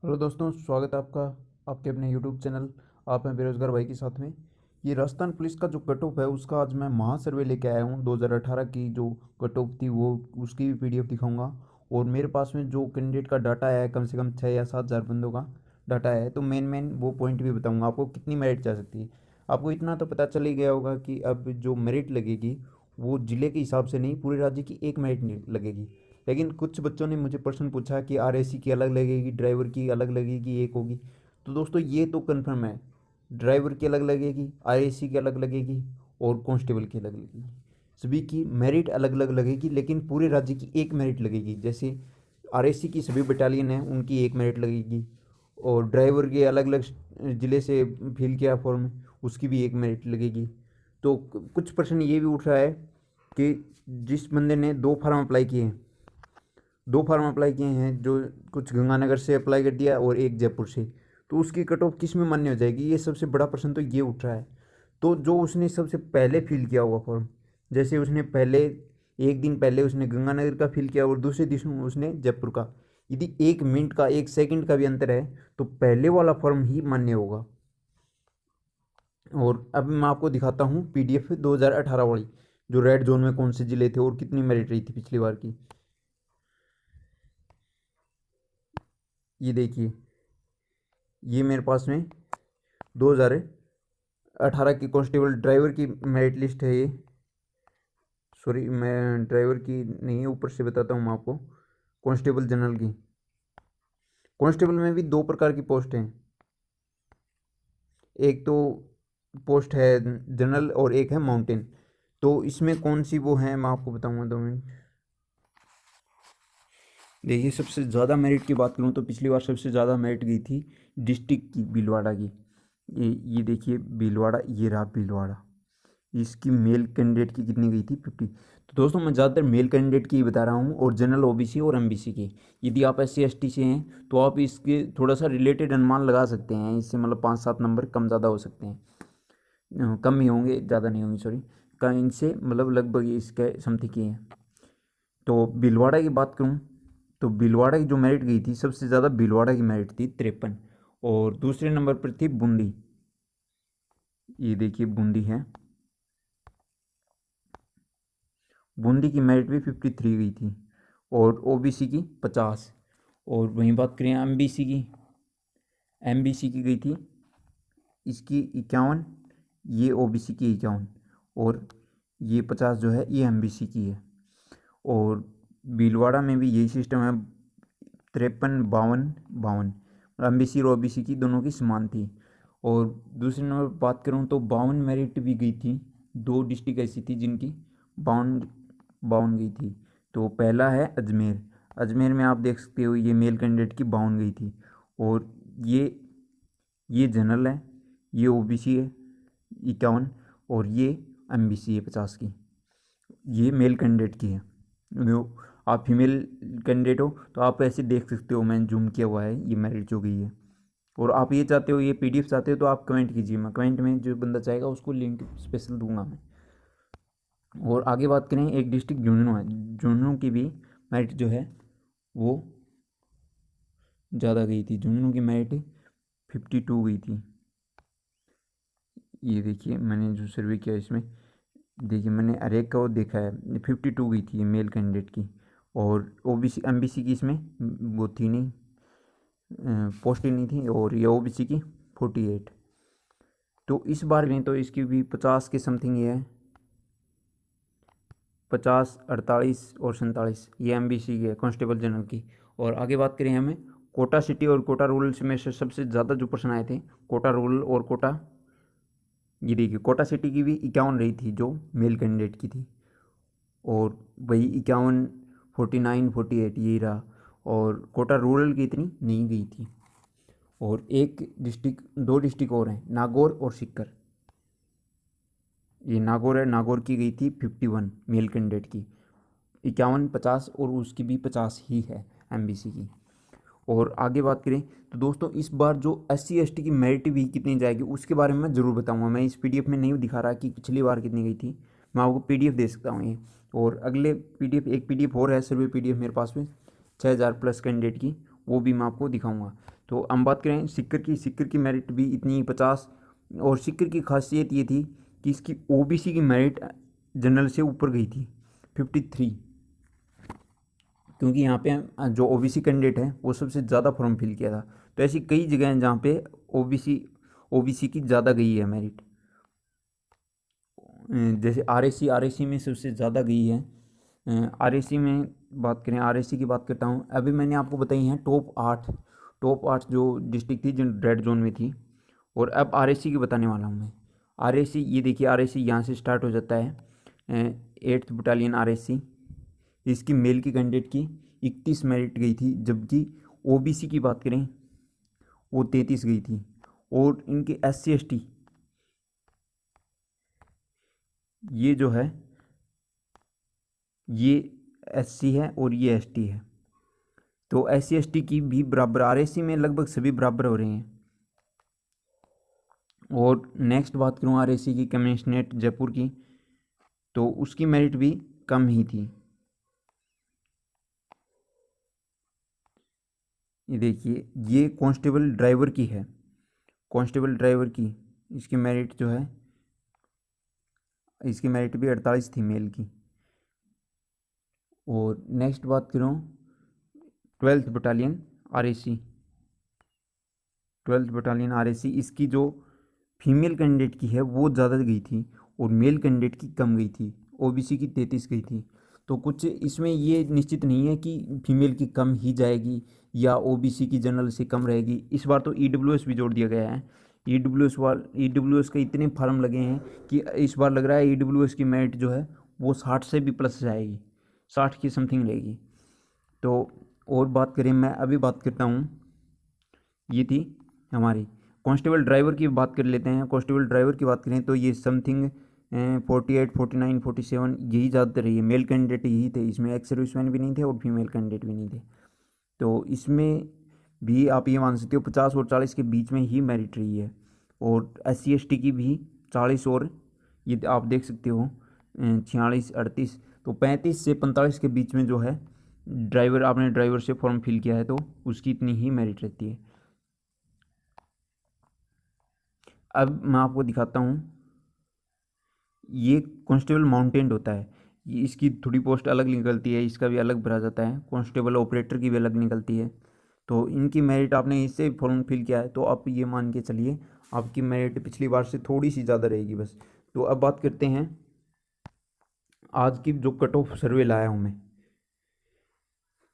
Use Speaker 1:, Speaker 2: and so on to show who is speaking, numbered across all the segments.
Speaker 1: Hello दोस्तों, स्वागत है आपका आपके अपने यूट्यूब चैनल। आप हैं बेरोजगार भाई के साथ में। ये राजस्थान पुलिस का जो कट ऑफ है उसका आज मैं महासर्वे लेके आया हूँ। 2018 की जो कट ऑफ थी वो उसकी भी पीडीएफ दिखाऊंगा। और मेरे पास में जो कैंडिडेट का डाटा है कम से कम 6 या 7 हज़ार बंदों का डाटा है, तो मेन मेन वो पॉइंट भी बताऊँगा आपको कितनी मेरिट जा सकती है। आपको इतना तो पता चल ही गया होगा कि अब जो मेरिट लगेगी वो ज़िले के हिसाब से नहीं, पूरे राज्य की एक मेरिट लगेगी। लेकिन कुछ बच्चों ने मुझे प्रश्न पूछा कि आरएसी की अलग लगेगी, ड्राइवर की अलग लगेगी, एक होगी। तो दोस्तों ये तो कन्फर्म है, ड्राइवर की अलग लगेगी, आरएसी की अलग लगेगी और कांस्टेबल की अलग लगेगी। सभी की मेरिट अलग अलग लगेगी, लेकिन पूरे राज्य की एक मेरिट लगेगी। जैसे आरएसी की सभी बटालियन हैं उनकी एक मेरिट लगेगी, और ड्राइवर के अलग अलग ज़िले से फिल किया फॉर्म उसकी भी एक मेरिट लगेगी। तो कुछ प्रश्न ये भी उठ रहा है कि जिस बंदे ने 2 फार्म अप्लाई किए हैं, 2 फार्म अप्लाई किए हैं, जो कुछ गंगानगर से अप्लाई कर दिया और एक जयपुर से, तो उसकी कट ऑफ किस में मान्य हो जाएगी? ये सबसे बड़ा प्रश्न तो ये उठ रहा है। तो जो उसने सबसे पहले फिल किया होगा फॉर्म, जैसे उसने पहले एक दिन पहले उसने गंगानगर का फिल किया और दूसरे दिन उसने जयपुर का, यदि 1 मिनट का 1 सेकंड का भी अंतर है तो पहले वाला फॉर्म ही मान्य होगा। और अब मैं आपको दिखाता हूँ पीडीएफ 2018 वाली, जो रेड जोन में कौन से जिले थे और कितनी मेरिट रही थी पिछली बार की। ये देखिए, ये मेरे पास में 2018 की कांस्टेबल ड्राइवर की मेरिट लिस्ट है ये। सॉरी, मैं ड्राइवर की नहीं है, ऊपर से बताता हूँ मैं आपको। कांस्टेबल जनरल की, कांस्टेबल में भी 2 प्रकार की पोस्ट हैं। एक तो पोस्ट है जनरल और एक है माउंटेन। तो इसमें कौन सी वो है मैं आपको बताऊंगा, 2 मिनट। देखिए, सबसे ज़्यादा मेरिट की बात करूँ तो पिछली बार सबसे ज़्यादा मेरिट गई थी डिस्ट्रिक्ट की, भीलवाड़ा की। ये देखिए भीलवाड़ा, ये रहा भीलवाड़ा। इसकी मेल कैंडिडेट की कितनी गई थी? 50। तो दोस्तों मैं ज़्यादातर मेल कैंडिडेट की ही बता रहा हूँ, और जनरल ओबीसी और एमबीसी की। यदि आप एससी एसटी से हैं तो आप इसके थोड़ा सा रिलेटेड अनुमान लगा सकते हैं, इससे मतलब 5-7 नंबर कम ज़्यादा हो सकते हैं। कम ही होंगे, ज़्यादा नहीं होंगे, सॉरी। का इनसे मतलब लगभग इसके समथिंग ही है। तो भीलवाड़ा की बात करूँ तो भीलवाड़ा की जो मेरिट गई थी, सबसे ज़्यादा भीलवाड़ा की मेरिट थी 53। और दूसरे नंबर पर थी बूंदी। ये देखिए बूंदी है, बूंदी की मेरिट भी 53 गई थी, और ओबीसी की 50। और वहीं बात करें एमबीसी की, एमबीसी की गई थी इसकी 51, ये ओबीसी की 51, और ये 50 जो है ये एमबीसी की है। और भीलवाड़ा में भी यही सिस्टम है, 53, 52, 52। एमबीसी और ओबीसी की दोनों की समान थी। और दूसरे नंबर पर बात करूँ तो 52 मेरिट भी गई थी। 2 डिस्ट्रिक्ट ऐसी थी जिनकी 52 52 गई थी। तो पहला है अजमेर। अजमेर में आप देख सकते हो ये मेल कैंडिडेट की 52 गई थी। और ये ये जनरल है, ये ओबीसी है 51, और ये एमबीसी है 50 की। ये मेल कैंडिडेट की है। जो आप फीमेल कैंडिडेट हो तो आप ऐसे देख सकते हो, मैंने जूम किया हुआ है ये मेरिट जो गई है। और आप ये चाहते हो, ये पीडीएफ चाहते हो, तो आप कमेंट कीजिए, मैं कमेंट में जो बंदा चाहेगा उसको लिंक स्पेशल दूंगा मैं। और आगे बात करें, एक डिस्ट्रिक्ट झुंझुनू है, झुंझुनू की भी मेरिट जो है वो ज़्यादा गई थी। झुंझुनू की मेरिट 52 गई थी। ये देखिए मैंने जो सर्वे किया इसमें, देखिए मैंने हर एक का वो देखा है, 52 गई थी ये मेल कैंडिडेट की। और ओबीसी एमबीसी की इसमें वो थी नहीं, पोस्ट ही नहीं थी। और ये ओबीसी की 48। तो इस बार में तो इसकी भी 50 के समथिंग ही है, 50, 48 और 47, ये एमबीसी की है कांस्टेबल जनरल की। और आगे बात करें हमें कोटा सिटी और कोटा रूरल में से सबसे ज़्यादा जो प्रश्न आए थे, कोटा रूरल और कोटा, ये देखिए कोटा सिटी की भी 51 रही थी जो मेल कैंडिडेट की थी। और वही 51, 49, 48 यही रहा। और कोटा रूरल की इतनी नहीं गई थी। और एक डिस्ट्रिक्ट, 2 डिस्ट्रिक्ट और हैं, नागौर और सीकर। ये नागौर है, नागौर की गई थी 51 मेल कैंडिडेट की, 51, 50, और उसकी भी 50 ही है एमबीसी की। और आगे बात करें तो दोस्तों इस बार जो एससी एसटी की मेरिट भी कितनी जाएगी उसके बारे में मैं ज़रूर बताऊंगा। मैं इस पीडीएफ में नहीं दिखा रहा कि पिछली बार कितनी गई थी, मैं आपको पीडीएफ दे सकता हूँ ये। और अगले पीडीएफ, एक पीडीएफ और है सर्वे पीडीएफ मेरे पास में 6,000 प्लस कैंडिडेट की, वो भी मैं आपको दिखाऊंगा। तो हम बात करें सिक्कर की मेरिट भी इतनी 50। और सिक्कर की खासियत ये थी कि इसकी ओबीसी की मेरिट जनरल से ऊपर गई थी 53, क्योंकि यहाँ पे जो ओबीसी कैंडिडेट है वो सबसे ज़्यादा फॉर्म फिल किया था। तो ऐसी कई जगह हैं जहाँ पे ओबीसी की ज़्यादा गई है मेरिट। जैसे आरएससी में सबसे ज़्यादा गई है। आरएससी में बात करें, आरएससी की बात करता हूँ। अभी मैंने आपको बताई हैं टॉप 8 जो डिस्ट्रिक्ट थी जो रेड जोन में थी। और अब आरएससी की बताने वाला हूँ मैं। आरएससी ये देखिए, आरएससी यहाँ से स्टार्ट हो जाता है। 8th battalion RSC. इसकी मेल की कैंडिडेट की 31 मेरिट गई थी, जबकि ओबीसी की बात करें वो 33 गई थी। और इनके SC ST ये जो है ये SC है और ये ST है। तो SC ST की भी बराबर, आरएससी में लगभग सभी बराबर हो रहे हैं। और नेक्स्ट बात करूँ आरएससी की कमिश्नरेट जयपुर की, तो उसकी मेरिट भी कम ही थी। ये देखिए, ये कांस्टेबल ड्राइवर की है, कांस्टेबल ड्राइवर की इसकी मेरिट जो है, इसकी मेरिट भी 48 थी मेल की। और नेक्स्ट बात करूँ 12th battalion RSC, 12th battalion RSC, इसकी जो फीमेल कैंडिडेट की है वो ज़्यादा गई थी और मेल कैंडिडेट की कम गई थी। ओबीसी की 33 गई थी। तो कुछ इसमें ये निश्चित नहीं है कि फीमेल की कम ही जाएगी या ओबीसी की जनरल से कम रहेगी। इस बार तो ईडब्ल्यूएस भी जोड़ दिया गया है। ईडब्ल्यूएस के इतने फार्म लगे हैं कि इस बार लग रहा है ईडब्ल्यूएस की मेरिट जो है वो 60 से भी प्लस जाएगी, 60 की समथिंग रहेगी। तो और बात करें, मैं अभी बात करता हूँ, ये थी हमारी कांस्टेबल ड्राइवर की बात कर लेते हैं। कांस्टेबल ड्राइवर की बात करें तो ये समथिंग 48, 49, 47 यही ज़्यादातर है। ये मेल कैंडिडेट यही थे, इसमें एक्स सर्विसमैन भी नहीं थे और फीमेल कैंडिडेट भी नहीं थे। तो इसमें भी आप ये मान सकते हो 50 और 40 के बीच में ही मेरिट रही है। और SC ST की भी 40 और ये आप देख सकते हो 46, 38, तो 35 से 45 के बीच में जो है ड्राइवर, आपने ड्राइवर से फॉर्म फिल किया है तो उसकी इतनी ही मेरिट रहती है। अब मैं आपको दिखाता हूँ, ये कांस्टेबल माउंटेंड होता है। ये इसकी थोड़ी पोस्ट अलग निकलती है, इसका भी अलग भरा जाता है। कांस्टेबल ऑपरेटर की भी अलग निकलती है। तो इनकी मेरिट आपने इससे फॉर्म फिल किया है तो आप ये मान के चलिए आपकी मेरिट पिछली बार से थोड़ी सी ज़्यादा रहेगी बस। तो अब बात करते हैं आज की जो कट ऑफ सर्वे लाया हूँ मैं।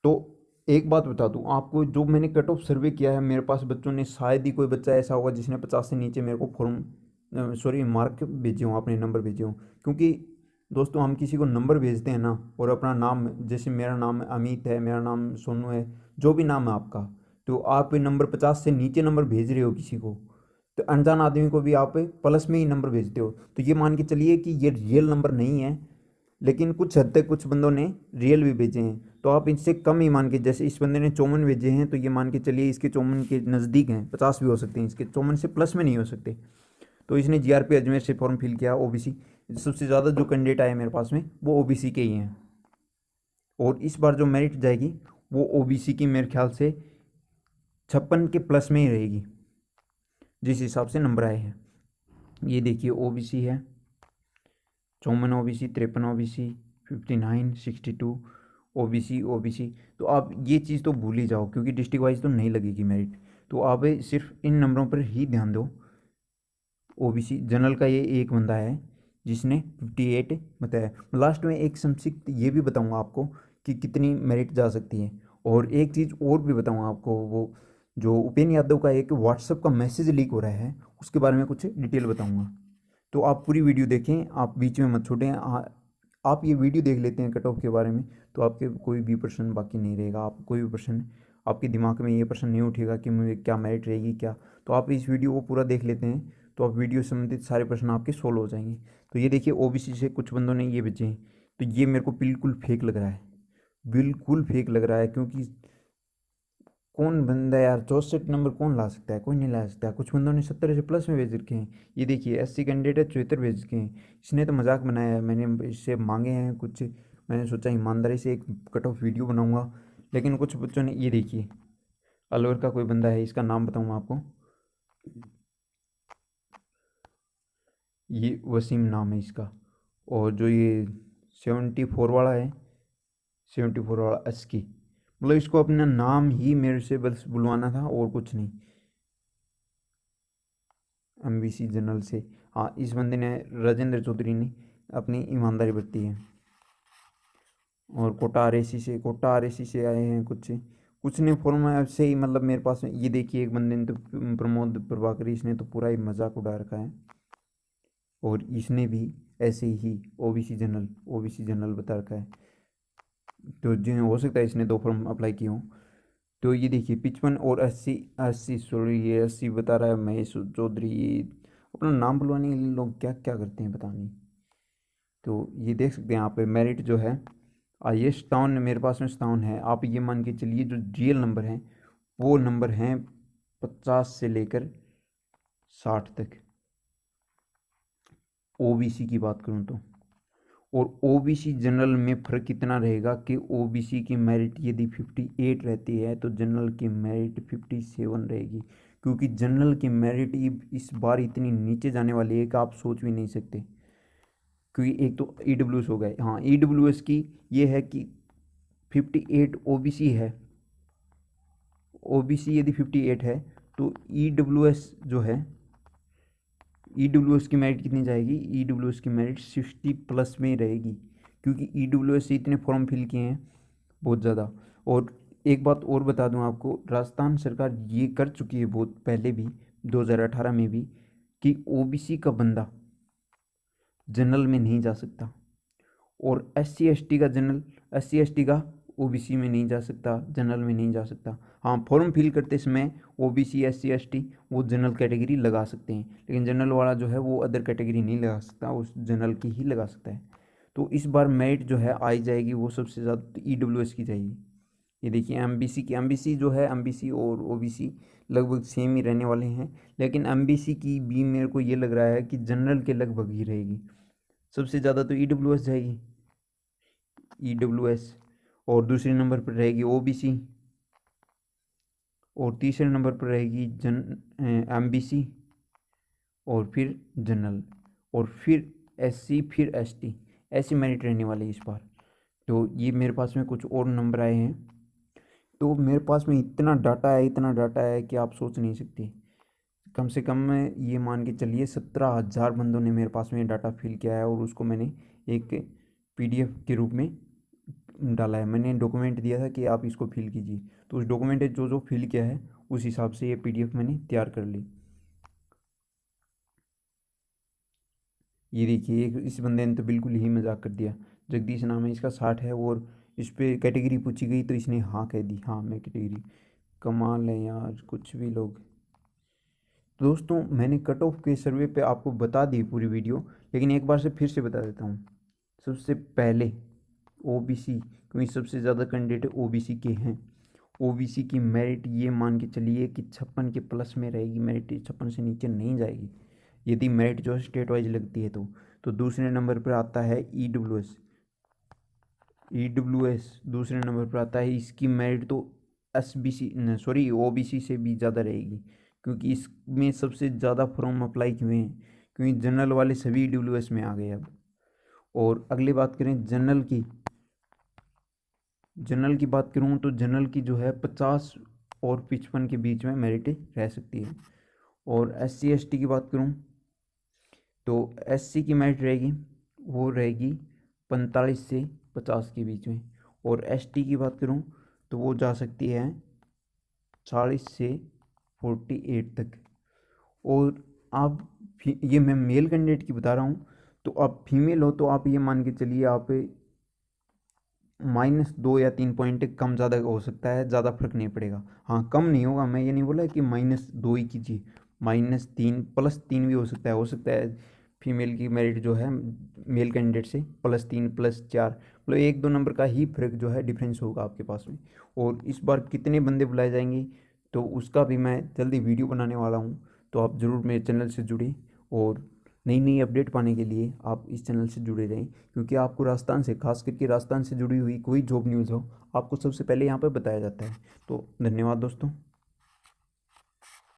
Speaker 1: तो एक बात बता दूं आपको, जो मैंने कट ऑफ सर्वे किया है, मेरे पास बच्चों ने, शायद ही कोई बच्चा ऐसा होगा जिसने 50 से नीचे मेरे को फॉर्म सॉरी मार्क भेजे हों, अपने नंबर भेजे हों। क्योंकि दोस्तों हम किसी को नंबर भेजते हैं ना, और अपना नाम, जैसे मेरा नाम अमित है, मेरा नाम सोनू है, जो भी नाम है आपका, तो आप नंबर 50 से नीचे नंबर भेज रहे हो किसी को, तो अनजान आदमी को भी आप प्लस में ही नंबर भेजते हो, तो ये मान के चलिए कि ये रियल नंबर नहीं है। लेकिन कुछ हद तक कुछ बंदों ने रियल भी भेजे हैं, तो आप इससे कम ही मान के, जैसे इस बंदे ने 54 भेजे हैं तो ये मान के चलिए इसके 54 के नज़दीक हैं, 50 भी हो सकते हैं, इसके 54 से प्लस में नहीं हो सकते। तो इसने जीआरपी अजमेर से फॉर्म फिल किया ओबीसी। सबसे ज़्यादा जो कैंडिडेट आए मेरे पास में वो ओबीसी के ही हैं। और इस बार जो मेरिट जाएगी वो ओबीसी की मेरे ख्याल से 56 के प्लस में ही रहेगी, जिस हिसाब से नंबर आए हैं। ये देखिए ओबीसी है 54 ओबीसी, 53 ओबीसी, 59, 62 ओबीसी। तो आप ये चीज़ तो भूल ही जाओ, क्योंकि डिस्ट्रिक्ट वाइज तो नहीं लगेगी मेरिट। तो आप सिर्फ इन नंबरों पर ही ध्यान दो। ओबीसी जनरल का ये एक बंदा है जिसने 58 बताया। लास्ट में एक संक्षिप्त ये भी बताऊंगा आपको कि कितनी मेरिट जा सकती है। और एक चीज़ और भी बताऊंगा आपको, वो जो उपेंद्र यादव का एक व्हाट्सएप का मैसेज लीक हो रहा है उसके बारे में कुछ डिटेल बताऊंगा। तो आप पूरी वीडियो देखें, आप बीच में मत छोड़ें। आप ये वीडियो देख लेते हैं कट ऑफ के बारे में, तो आपके कोई भी प्रश्न बाकी नहीं रहेगा। आप कोई भी प्रश्न, आपके दिमाग में ये प्रश्न नहीं उठेगा कि मुझे क्या मेरिट रहेगी क्या। तो आप इस वीडियो को पूरा देख लेते हैं तो आप वीडियो से संबंधित सारे प्रश्न आपके सोल्व हो जाएंगे। तो ये देखिए ओबीसी से कुछ बंदों ने ये भेजे हैं, तो ये मेरे को बिल्कुल फेक लग रहा है, बिल्कुल फेक लग रहा है। क्योंकि कौन बंदा यार 64 नंबर कौन ला सकता है, कोई नहीं ला सकता। कुछ बंदों ने 70 से प्लस में भेज रखे हैं। ये देखिए SC कैंडिडेट है 74 भेज के हैं। इसने तो मजाक बनाया है, मैंने इससे मांगे हैं कुछ, मैंने सोचा ईमानदारी से एक कट ऑफ वीडियो बनाऊंगा। लेकिन कुछ बच्चों ने, ये देखिए अलवर का कोई बंदा है, इसका नाम बताऊँ आपको, ये वसीम नाम है इसका। और जो ये 74 वाला है, 74 वाला अस्की, मतलब इसको अपना नाम ही मेरे से बस बुलवाना था और कुछ नहीं, एमबीसी जनरल से। हाँ, इस बंदे ने, राजेंद्र चौधरी ने अपनी ईमानदारी बरती है। और कोटा आरएसी से आए हैं कुछ ने फॉर्म ऐसे ही, मतलब मेरे पास में ये देखिए, एक बंदे ने तो प्रमोद प्रभाकरी, इसने तो पूरा ही मजाक उड़ा रखा है। और इसने भी ऐसे ही ओबीसी जनरल बता रखा है। तो जिन्हें हो सकता है इसने 2 फॉर्म अप्लाई किए हों। तो ये देखिए 55 और 80 सॉरी, ये 80 बता रहा है महेश चौधरी। ये अपना नाम बुलवाने के लिए लोग क्या क्या करते हैं पता नहीं। तो ये देख सकते हैं यहाँ पे मेरिट जो है, ये 57 मेरे पास में 57 है। आप ये मान के चलिए जो जीएल नंबर हैं वो नंबर हैं 50 से लेकर 60 तक, ओबीसी की बात करूँ तो। और ओबीसी जनरल में फ़र्क कितना रहेगा कि ओबीसी की मेरिट यदि 58 रहती है तो जनरल की मेरिट 57 रहेगी। क्योंकि जनरल की मेरिट इस बार इतनी नीचे जाने वाली है कि आप सोच भी नहीं सकते। क्योंकि एक तो ईडब्ल्यूएस हो गए, हाँ ईडब्ल्यूएस की ये है कि 58 ओबीसी है, ओबीसी यदि 58 है तो ईडब्ल्यूएस जो है, ईडब्ल्यूएस की मेरिट कितनी जाएगी, ईडब्ल्यूएस की मेरिट 60 प्लस में रहेगी। क्योंकि ईडब्ल्यूएस से इतने फॉर्म फिल किए हैं बहुत ज़्यादा। और एक बात और बता दूं आपको, राजस्थान सरकार ये कर चुकी है बहुत पहले भी, 2018 में भी, कि ओबीसी का बंदा जनरल में नहीं जा सकता। और एस सी एस टी का ओबीसी में नहीं जा सकता, जनरल में नहीं जा सकता। हाँ, फॉर्म फिल करते समय ओबीसी SC ST वो जनरल कैटेगरी लगा सकते हैं, लेकिन जनरल वाला जो है वो अदर कैटेगरी नहीं लगा सकता, उस जनरल की ही लगा सकता है। तो इस बार मेरिट जो है आई जाएगी वो सबसे ज़्यादा ईडब्ल्यूएस की जाएगी। ये देखिए एमबीसी जो है, एमबीसी और ओबीसी लगभग सेम ही रहने वाले हैं, लेकिन एमबीसी की भी मेरे को ये लग रहा है कि जनरल के लगभग ही रहेगी। सबसे ज़्यादा तो ईडब्ल्यूएस जाएगी, ईडब्ल्यूएस, और दूसरे नंबर पर रहेगी ओबीसी, और तीसरे नंबर पर रहेगी एमबीसी, और फिर जनरल, और फिर एससी, फिर एसटी। ऐसी मेरिट रहने वाली है इस बार। तो ये मेरे पास में कुछ और नंबर आए हैं। तो मेरे पास में इतना डाटा है कि आप सोच नहीं सकते। कम से कम मैं ये मान के चलिए 17,000 बंदों ने मेरे पास में डाटा फिल किया है, और उसको मैंने एक पीडीएफ के रूप में डाला है। मैंने डॉक्यूमेंट दिया था कि आप इसको फिल कीजिए, तो उस डॉक्यूमेंट जो जो फिल किया है उस हिसाब से ये पीडीएफ मैंने तैयार कर ली। ये देखिए, एक इस बंदे ने तो बिल्कुल ही मजाक कर दिया। जगदीश नाम है इसका, 60 है, और इस पर कैटेगरी पूछी गई तो इसने हाँ कह दी, हाँ मैं कैटेगरी। कमाल है यार, कुछ भी लोग। दोस्तों, मैंने कट ऑफ के सर्वे पे आपको बता दी पूरी वीडियो, लेकिन एक बार से फिर से बता देता हूँ। सबसे पहले ओबीसी, क्योंकि सबसे ज़्यादा कैंडिडेट ओबीसी के हैं, ओबीसी की मेरिट ये मान के चलिए कि 56 के प्लस में रहेगी, मेरिट 56 से नीचे नहीं जाएगी यदि मेरिट जो है स्टेट वाइज लगती है तो दूसरे नंबर पर आता है ईडब्ल्यूएस दूसरे नंबर पर आता है। इसकी मेरिट तो ओबीसी से भी ज़्यादा रहेगी, क्योंकि इसमें सबसे ज़्यादा फॉर्म अप्लाई हुए हैं, क्योंकि जनरल वाले सभी ईडब्ल्यूएस में आ गए अब। और अगली बात करें जनरल की बात करूँ तो जनरल की जो है 50 और 55 के बीच में मेरिट रह सकती है। और SC ST की बात करूँ तो SC की मेरिट रहेगी, वो रहेगी 45 से 50 के बीच में। और ST की बात करूँ तो वो जा सकती है 40 से 48 तक। और आप ये मैं मेल कैंडिडेट की बता रहा हूँ, तो आप फीमेल हो तो आप ये मान के चलिए आप -2 या 3 पॉइंट कम ज़्यादा हो सकता है, ज़्यादा फर्क नहीं पड़ेगा। हाँ, कम नहीं होगा, मैं ये नहीं बोला कि -2 ही कीजिए, -3 +3 भी हो सकता है फीमेल की मेरिट जो है मेल कैंडिडेट से +3 +4, मतलब 1-2 नंबर का ही फर्क जो है डिफरेंस होगा आपके पास में। और इस बार कितने बंदे बुलाए जाएंगे तो उसका भी मैं जल्दी वीडियो बनाने वाला हूँ, तो आप ज़रूर मेरे चैनल से जुड़ें, और नई नई अपडेट पाने के लिए आप इस चैनल से जुड़े रहें, क्योंकि आपको राजस्थान से, खास करके राजस्थान से जुड़ी हुई कोई जॉब न्यूज़ हो, आपको सबसे पहले यहाँ पर बताया जाता है। तो धन्यवाद दोस्तों।